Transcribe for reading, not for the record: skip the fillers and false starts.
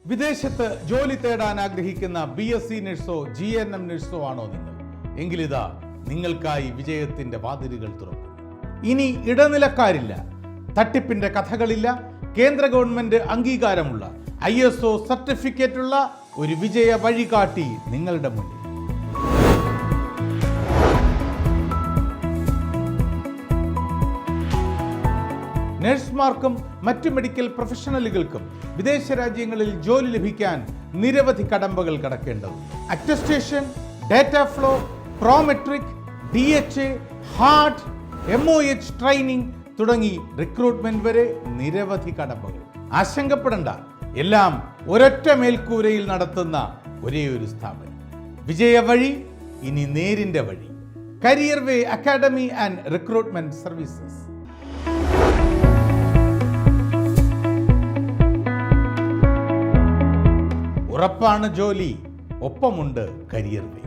വിദേശത്ത് ജോലി തേടാൻ ആഗ്രഹിക്കുന്ന BSc നഴ്സോ GNM നഴ്സോ ആണോ നിങ്ങൾ? എങ്കിലിതാ നിങ്ങൾക്കായി വിജയത്തിന്റെ വാതിലുകൾ തുറക്കും. ഇനി ഇടനിലക്കാരില്ല, തട്ടിപ്പിന്റെ കഥകളില്ല. കേന്ദ്ര ഗവൺമെന്റ് അംഗീകാരമുള്ള ISO സർട്ടിഫിക്കറ്റുള്ള ഒരു വിജയ വഴികാട്ടി നിങ്ങളുടെ മുന്നിൽ. നഴ്സുമാർക്കും മറ്റു മെഡിക്കൽ പ്രൊഫഷണലുകൾക്കും വിദേശ രാജ്യങ്ങളിൽ ജോലി ലഭിക്കാൻ നിരവധി കടമ്പകൾ കടക്കേണ്ടതുണ്ട്. Attestation, data flow, Prometric, DHA, HAAD, MOH training തുടങ്ങി റിക്രൂട്ട്മെന്റ് വരെ നിരവധി കടമ്പകൾ. ആശങ്കപ്പെടേണ്ട, എല്ലാം ഒരൊറ്റ മേൽക്കൂരയിൽ നടത്തുന്ന ഒരേ ഒരു സ്ഥാപനം. വിജയ വഴി ഇനി നേരിന്റെ വഴി. Career way academy and recruitment services. ഉറപ്പാണ് ജോലി, ഒപ്പമുണ്ട് കരിയർ വേ.